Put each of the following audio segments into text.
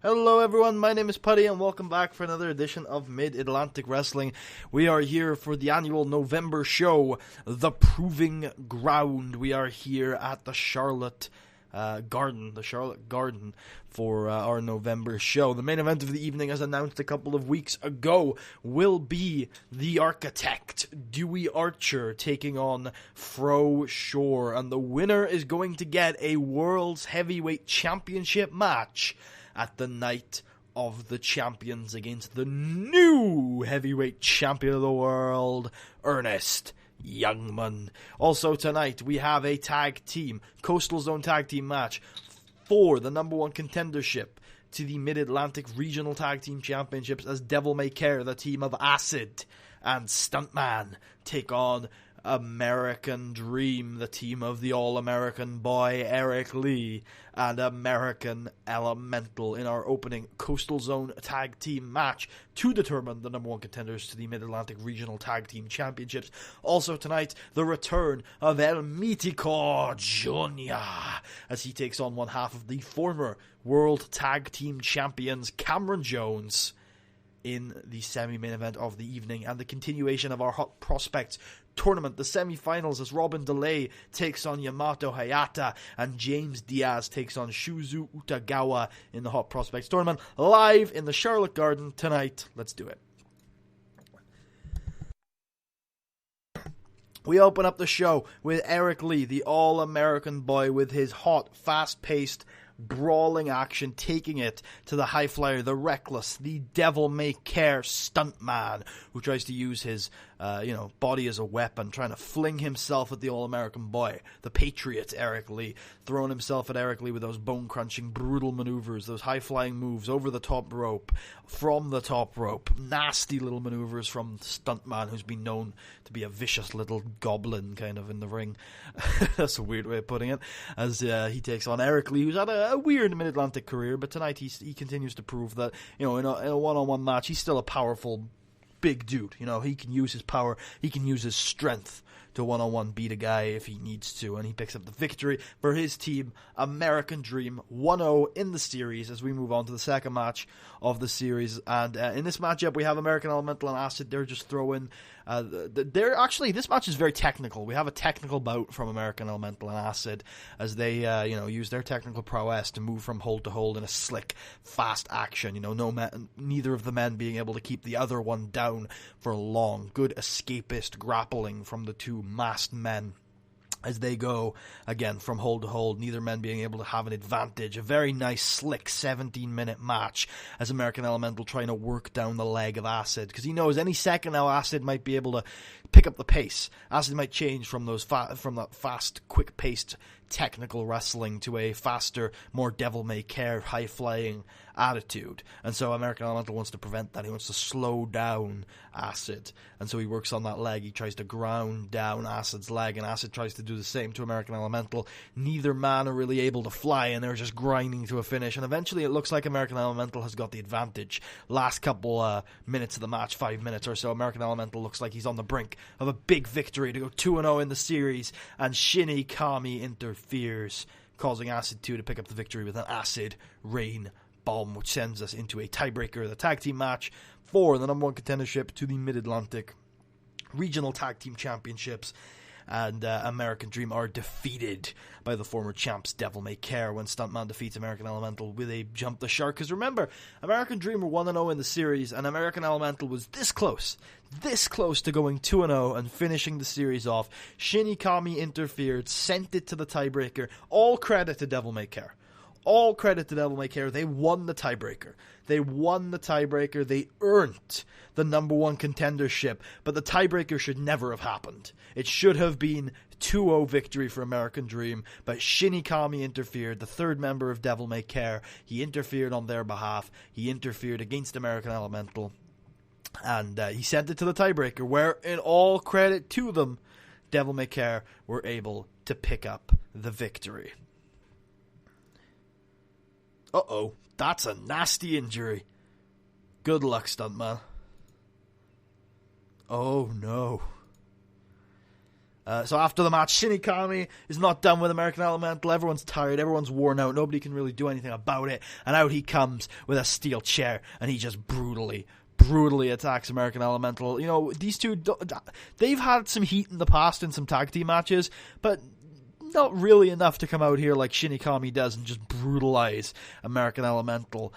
Hello everyone, my name is Putty and welcome back for another edition of Mid-Atlantic Wrestling. We are here for the annual November show, The Proving Ground. We are here at the Charlotte Garden for our November show. The main event of the evening, as announced a couple of weeks ago, will be the Architect, Dewie Archer, taking on Fro Sure, and the winner is going to get a World's Heavyweight Championship match at the Night of the Champions against the new heavyweight champion of the world, Ernest Youngman. Also tonight, we have a Coastal Zone tag team match for the number one contendership to the Mid-Atlantic Regional Tag Team Championships as Devil May Care, the team of Acid and Stuntman, take on American Dream, the team of the All-American boy Eric Lee, and American Elemental in our opening Coastal Zone tag team match to determine the number one contenders to the Mid-Atlantic Regional Tag Team Championships. Also tonight, the return of El Mítico Jr. as he takes on one half of the former World Tag Team Champions Cameron Jones in the semi-main event of the evening, and the continuation of our Hot Prospects tournament, the semi-finals, as Robin DeLay takes on Yamato Hayata and James Diaz takes on Shuzu Utagawa in the Hot Prospects tournament, live in the Charlotte Garden tonight. Let's do it. We open up the show with Eric Lee, the All-American boy, with his hot, fast-paced, brawling action, taking it to the high flyer, the reckless, the Devil May Care stuntman, who tries to use his body as a weapon, trying to fling himself at the All-American boy, the Patriot Eric Lee, throwing himself at Eric Lee with those bone-crunching, brutal maneuvers, those high-flying moves over the top rope, from the top rope, nasty little maneuvers from stuntman, who's been known to be a vicious little goblin kind of in the ring. That's a weird way of putting it, as he takes on Eric Lee, who's had a weird Mid-Atlantic career, but tonight he continues to prove that, in a one-on-one match, he's still a powerful big dude. He can use his power, he can use his strength to one-on-one beat a guy if he needs to, and he picks up the victory for his team, American Dream, 1-0 in the series as we move on to the second match of the series. And in this matchup, we have American Elemental and Acid. They're just throwing... this match is very technical. We have a technical bout from American Elemental and Acid as they, use their technical prowess to move from hold to hold in a slick, fast action. Neither of the men being able to keep the other one down for long. Good escapist grappling from the two masked men as they go, again, from hold to hold, neither men being able to have an advantage. A very nice, slick 17-minute match as American Elemental trying to work down the leg of Acid, because he knows any second now Acid might be able to pick up the pace. Acid might change from that fast, quick-paced technical wrestling to a faster, more Devil May Care, high-flying attitude. And so American Elemental wants to prevent that. He wants to slow down Acid. And so he works on that leg. He tries to ground down Acid's leg, and Acid tries to do the same to American Elemental. Neither man are really able to fly, and they're just grinding to a finish. And eventually it looks like American Elemental has got the advantage. Last couple minutes of the match, 5 minutes or so, American Elemental looks like he's on the brink of a big victory to go 2-0 in the series, and Shinigami interferes, causing Acid 2 to pick up the victory with an Acid Rain Bomb, which sends us into a tiebreaker, the tag team match for the number one contendership to the Mid-Atlantic Regional Tag Team Championships. And American Dream are defeated by the former champs Devil May Care when Stuntman defeats American Elemental with a jump the shark. Because remember, American Dream were 1-0 in the series, and American Elemental was this close to going 2-0 and finishing the series off. Shinigami interfered, sent it to the tiebreaker. All credit to Devil May Care. All credit to Devil May Care. They won the tiebreaker. They earned the number one contendership, but the tiebreaker should never have happened. It should have been 2-0 victory for American Dream, but Shinigami interfered, the third member of Devil May Care. He interfered on their behalf. He interfered against American Elemental, and he sent it to the tiebreaker, where, in all credit to them, Devil May Care were able to pick up the victory. Uh-oh, that's a nasty injury. Good luck, stuntman. Oh, no. So after the match, Shinigami is not done with American Elemental. Everyone's tired. Everyone's worn out. Nobody can really do anything about it. And out he comes with a steel chair, and he just brutally attacks American Elemental. You know, these two, they've had some heat in the past in some tag team matches, but not really enough to come out here like Shinigami does and just brutalize American Elemental.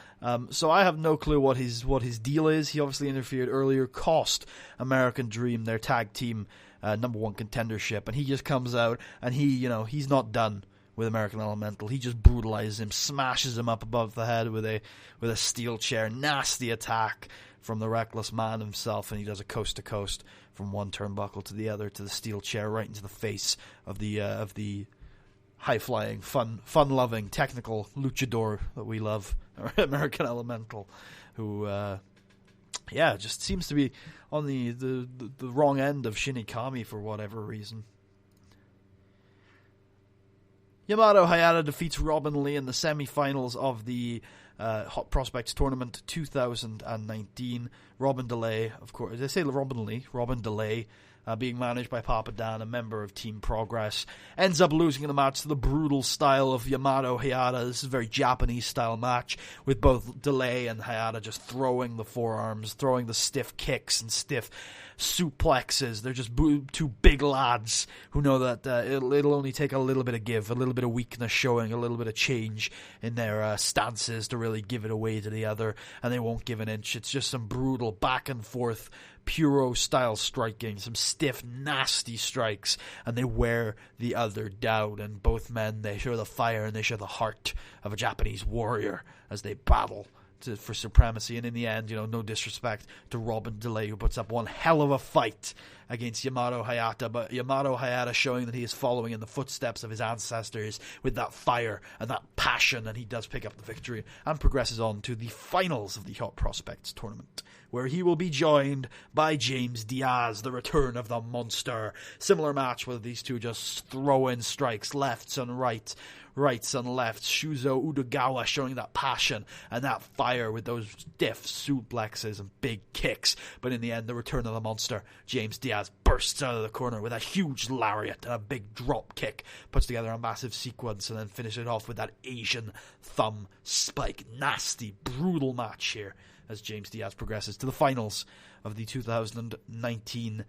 So I have no clue what his deal is. He obviously interfered earlier, cost American Dream their tag team number one contendership, and he just comes out and he's not done with American Elemental. He just brutalizes him, smashes him up above the head with a steel chair. Nasty attack from the Reckless Man himself, and he does a coast to coast from one turnbuckle to the other to the steel chair right into the face of the high flying, fun loving, technical luchador that we love, American Elemental, who just seems to be on the wrong end of Shinigami for whatever reason. Yamato Hayata defeats Robin Lee in the semi-finals of the Hot Prospects Tournament 2019. Robin DeLay, of course, did I say Robin Lee? Robin DeLay, being managed by Papa Dan, a member of Team Progress, ends up losing in the match to the brutal style of Yamato Hayata. This is a very Japanese-style match, with both DeLay and Hayata just throwing the forearms, throwing the stiff kicks and stiff suplexes. They're just two big lads who know that it'll only take a little bit of give, a little bit of weakness showing, a little bit of change in their stances to really give it away to the other, and they won't give an inch. It's just some brutal back and forth Puro-style striking, some stiff, nasty strikes, and they wear the other down. And both men, they show the fire and they show the heart of a Japanese warrior as they battle for supremacy. And in the end, no disrespect to Robin DeLay, who puts up one hell of a fight against Yamato Hayata, but Yamato Hayata showing that he is following in the footsteps of his ancestors with that fire and that passion, and he does pick up the victory and progresses on to the finals of the Hot Prospects Tournament, where he will be joined by James Diaz, the return of the monster. Similar match where these two just throw in strikes, lefts and rights and lefts. Shuzo Udagawa showing that passion and that fire with those stiff suplexes and big kicks. But in the end, the return of the monster, James Diaz, bursts out of the corner with a huge lariat and a big drop kick, puts together a massive sequence, and then finishes it off with that Asian thumb spike. Nasty, brutal match here as James Diaz progresses to the finals of the 2019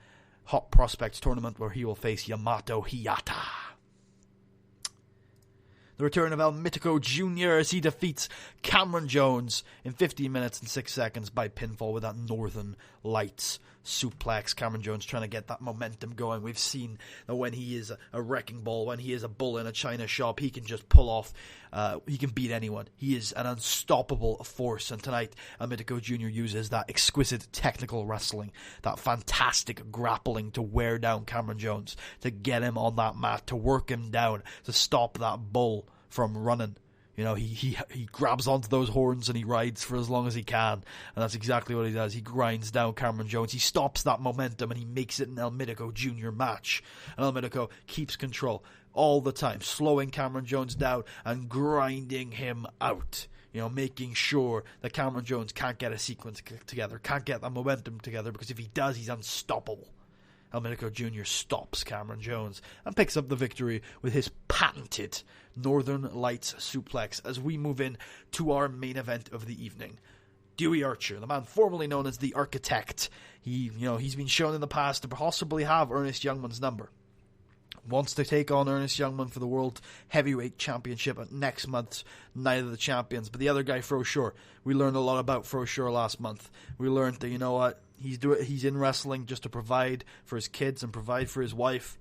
Hot Prospects Tournament, where he will face Yamato Hayata. The return of El Mitico Jr. as he defeats Cameron Jones in 15 minutes and 6 seconds by pinfall with that Northern Lights suplex. Cameron Jones trying to get that momentum going. We've seen that when he is a wrecking ball, when he is a bull in a china shop, he can just pull off, he can beat anyone. He is an unstoppable force, and tonight El Mitico Jr. uses that exquisite technical wrestling, that fantastic grappling to wear down Cameron Jones, to get him on that mat, to work him down, to stop that bull from running. He grabs onto those horns and he rides for as long as he can, and that's exactly what he does. He grinds down Cameron Jones. He stops that momentum and he makes it an El Mitico Jr. match. And El Mitico keeps control all the time, slowing Cameron Jones down and grinding him out. Making sure that Cameron Jones can't get a sequence together, can't get that momentum together, because if he does, he's unstoppable. El Mitico Jr. stops Cameron Jones and picks up the victory with his patented Northern Lights suplex as we move in to our main event of the evening. Dewie Archer, the man formerly known as the Architect. He's been shown in the past to possibly have Ernest Youngman's number. Wants to take on Ernest Youngman for the World Heavyweight Championship at next month's Night of the Champions. But the other guy, Fro Sure, we learned a lot about Fro Sure last month. We learned that, he's in wrestling just to provide for his kids and provide for his wife,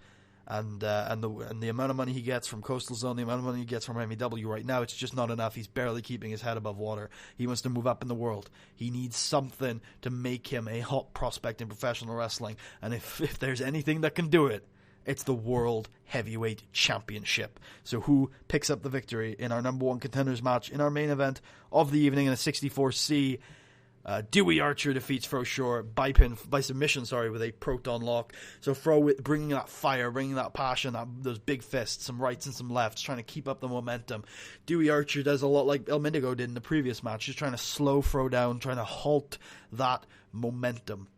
and the amount of money he gets from Coastal Zone, the amount of money he gets from MEW right now, it's just not enough. He's barely keeping his head above water. He wants to move up in the world. He needs something to make him a hot prospect in professional wrestling, and if there's anything that can do it, it's the World Heavyweight Championship. So who picks up the victory in our number one contenders match in our main event of the evening in a 64C? Dewie Archer defeats Fro Sure by submission, with a proton lock. So Fro bringing that fire, bringing that passion, those big fists, some rights and some lefts, trying to keep up the momentum. Dewie Archer does a lot like El Mitico did in the previous match, just trying to slow Fro down, trying to halt that momentum.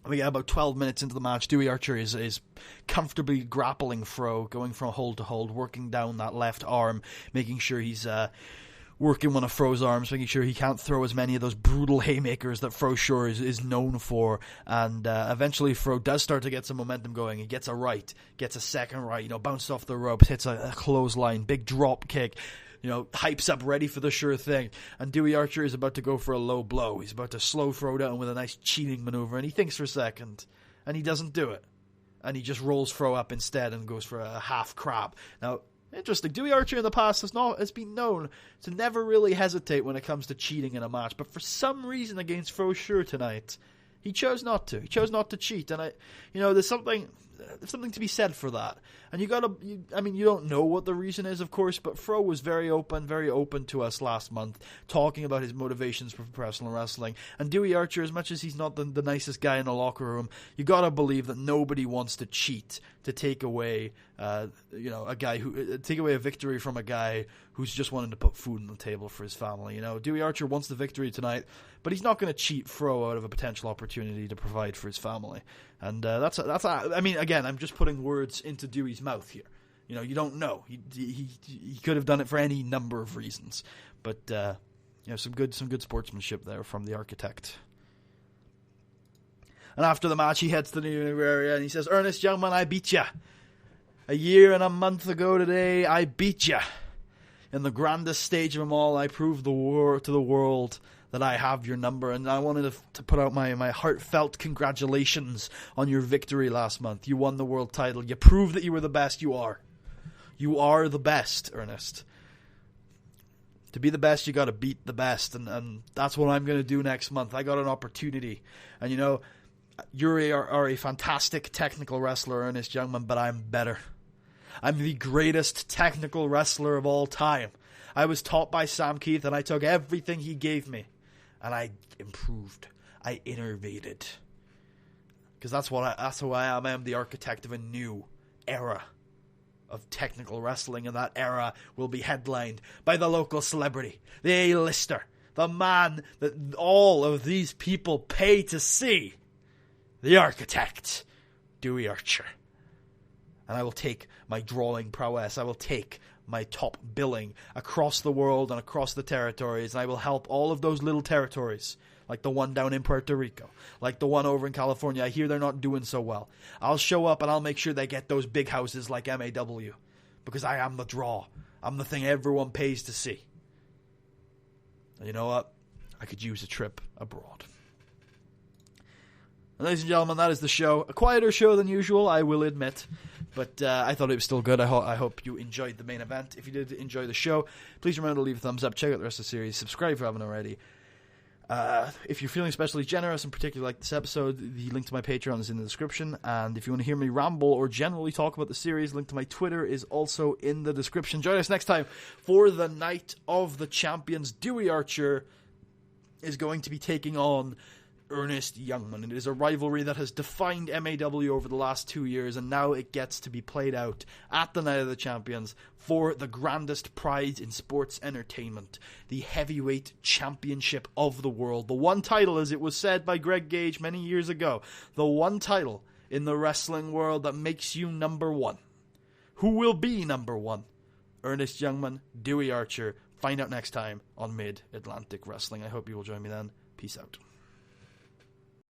We get about 12 minutes into the match. Dewie Archer is comfortably grappling Fro, going from hold to hold, working down that left arm, making sure he's working one of Fro's arms, making sure he can't throw as many of those brutal haymakers that Fro Sure is known for. And eventually Fro does start to get some momentum going. He gets a right, gets a second right, bounced off the ropes, hits a clothesline, big drop kick, hypes up, ready for the sure thing. And Dewie Archer is about to go for a low blow. He's about to slow Fro down with a nice cheating maneuver, and he thinks for a second, and he doesn't do it. And he just rolls Fro up instead and goes for a half crab. Now, interesting, Dewie Archer in the past has been known to never really hesitate when it comes to cheating in a match, but for some reason against Fro Sure tonight, he chose not to. He chose not to cheat, and there's something to be said for that. And you don't know what the reason is, of course, but Fro was very open to us last month, talking about his motivations for professional wrestling. And Dewie Archer, as much as he's not the nicest guy in the locker room, you gotta believe that nobody wants to cheat to take away, take away a victory from a guy who's just wanting to put food on the table for his family. Dewie Archer wants the victory tonight, but he's not going to cheat Fro out of a potential opportunity to provide for his family. And again, I'm just putting words into Dewey's mouth here. You don't know. He could have done it for any number of reasons, but some good sportsmanship there from the Architect. And after the match, he heads to the new area and he says, "Ernest Youngman, I beat ya. A year and a month ago today, I beat ya. In the grandest stage of them all, I proved to the world that I have your number, and I wanted to put out my heartfelt congratulations on your victory last month. You won the world title. You proved that you were the best. You are. You are the best, Ernest. To be the best, you got to beat the best, and that's what I'm going to do next month. I got an opportunity, and you are a fantastic technical wrestler, Ernest Youngman, but I'm better. I'm the greatest technical wrestler of all time. I was taught by Sam Keith, and I took everything he gave me, and I improved. I innovated. Because that's who I am. I am the architect of a new era of technical wrestling, and that era will be headlined by the local celebrity, the A-lister, the man that all of these people pay to see, the Architect, Dewie Archer. And I will take my drawing prowess, I will take my top billing across the world and across the territories, and I will help all of those little territories, like the one down in Puerto Rico, like the one over in California. I hear they're not doing so well. I'll show up and I'll make sure they get those big houses like MAW, because I am the draw. I'm the thing everyone pays to see. And you know what? I could use a trip abroad. And ladies and gentlemen, that is the show. A quieter show than usual, I will admit. But I thought it was still good. I hope you enjoyed the main event. If you did enjoy the show, please remember to leave a thumbs up. Check out the rest of the series. Subscribe if you haven't already. If you're feeling especially generous and particularly like this episode, the link to my Patreon is in the description. And if you want to hear me ramble or generally talk about the series, link to my Twitter is also in the description. Join us next time for the Night of the Champions. Dewie Archer is going to be taking on Ernest Youngman. It is a rivalry that has defined MAW over the last 2 years, and now it gets to be played out at the Night of the Champions for the grandest prize in sports entertainment, the heavyweight championship of the world. The one title, as it was said by Greg Gage many years ago, the one title in the wrestling world that makes you number one. Who will be number one? Ernest Youngman, Dewie Archer. Find out next time on Mid-Atlantic Wrestling. I hope you will join me then. Peace out.